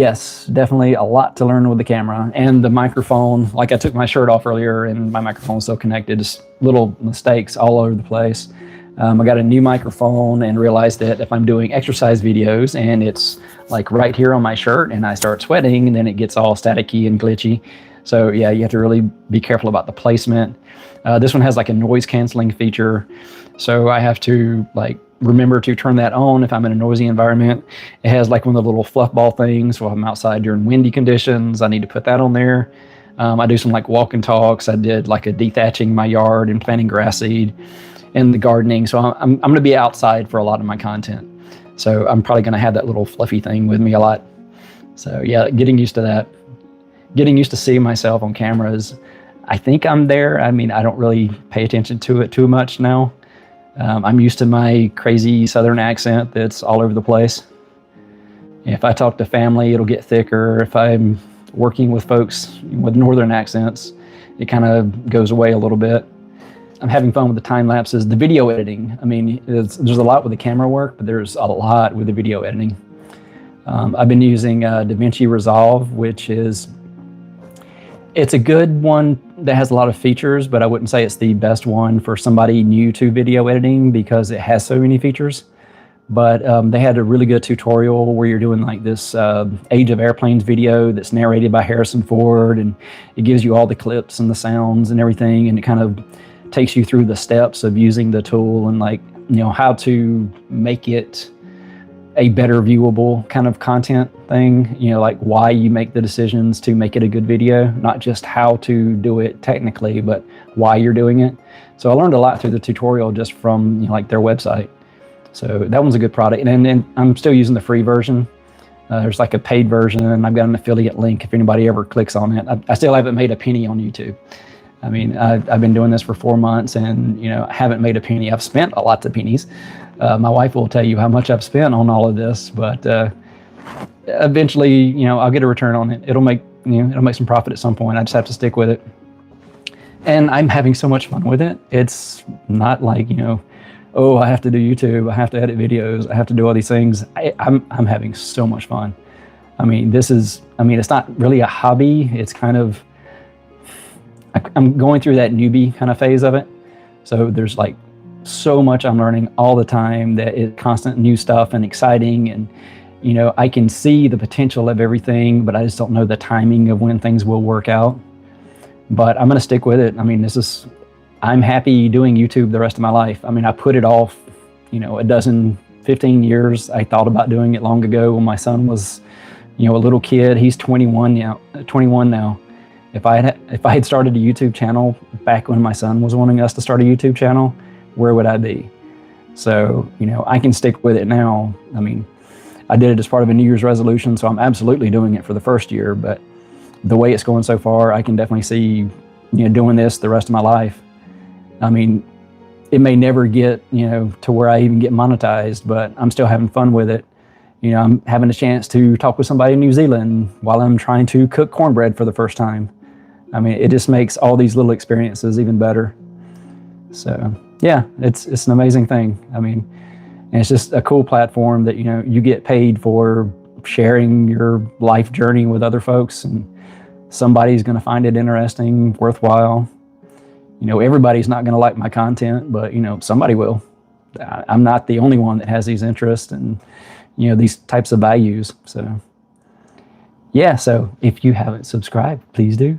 Yes, definitely a lot to learn with the camera and the microphone. Like I took my shirt off earlier and my microphone's still connected. Just little mistakes all over the place. I got a new microphone and realized that if I'm doing exercise videos and it's like right here on my shirt and I start sweating, and then it gets all staticky and glitchy. So yeah, you have to really be careful about the placement. This one has like a noise canceling feature. So I have to like remember to turn that on if I'm in a noisy environment. It has like one of the little fluff ball things, so if I'm outside during windy conditions, I need to put that on there. I do some like walk and talks. I did like a dethatching my yard and planting grass seed and the gardening. So I'm going to be outside for a lot of my content. So I'm probably going to have that little fluffy thing with me a lot. So yeah, getting used to that. Getting used to seeing myself on cameras. I think I'm there. I mean, I don't really pay attention to it too much now. I'm used to my crazy Southern accent that's all over the place. If I talk to family, it'll get thicker. If I'm working with folks with Northern accents, it kind of goes away a little bit. I'm having fun with the time lapses, the video editing. I mean, there's a lot with the camera work, but there's a lot with the video editing. I've been using DaVinci Resolve, which it's a good one that has a lot of features, but I wouldn't say it's the best one for somebody new to video editing because it has so many features. But they had a really good tutorial where you're doing like this Age of Airplanes video that's narrated by Harrison Ford, and it gives you all the clips and the sounds and everything, and it kind of takes you through the steps of using the tool and like, you know, how to make it a better viewable kind of content thing, you know, like why you make the decisions to make it a good video, not just how to do it technically, but why you're doing it. So I learned a lot through the tutorial just from, you know, like their website. So that one's a good product. And I'm still using the free version. There's like a paid version, and I've got an affiliate link if anybody ever clicks on it. I still haven't made a penny on YouTube. I mean, I've been doing this for 4 months and, you know, I haven't made a penny. I've spent a lot of pennies. My wife will tell you how much I've spent on all of this, but eventually, you know, I'll get a return on it. It'll make some profit at some point. I just have to stick with it. And I'm having so much fun with it. It's not like, you know, oh, I have to do YouTube, I have to edit videos, I have to do all these things. I'm having so much fun. I mean, it's not really a hobby. It's kind of, I'm going through that newbie kind of phase of it. So there's like so much I'm learning all the time that is constant new stuff and exciting. And, you know, I can see the potential of everything, but I just don't know the timing of when things will work out. But I'm going to stick with it. I mean, I'm happy doing YouTube the rest of my life. I mean, I put it off, you know, 15 years. I thought about doing it long ago when my son was, you know, a little kid. He's 21 now. If I had started a YouTube channel back when my son was wanting us to start a YouTube channel, where would I be? So, you know, I can stick with it now. I mean, I did it as part of a New Year's resolution, so I'm absolutely doing it for the first year, but the way it's going so far, I can definitely see, you know, doing this the rest of my life. I mean, it may never get, you know, to where I even get monetized, but I'm still having fun with it. You know, I'm having a chance to talk with somebody in New Zealand while I'm trying to cook cornbread for the first time. I mean, it just makes all these little experiences even better. So yeah, it's an amazing thing. I mean, and it's just a cool platform that, you know, you get paid for sharing your life journey with other folks, and somebody's going to find it interesting, worthwhile. You know, everybody's not going to like my content, but, you know, somebody will. I'm not the only one that has these interests and, you know, these types of values. So yeah, so if you haven't subscribed, please do.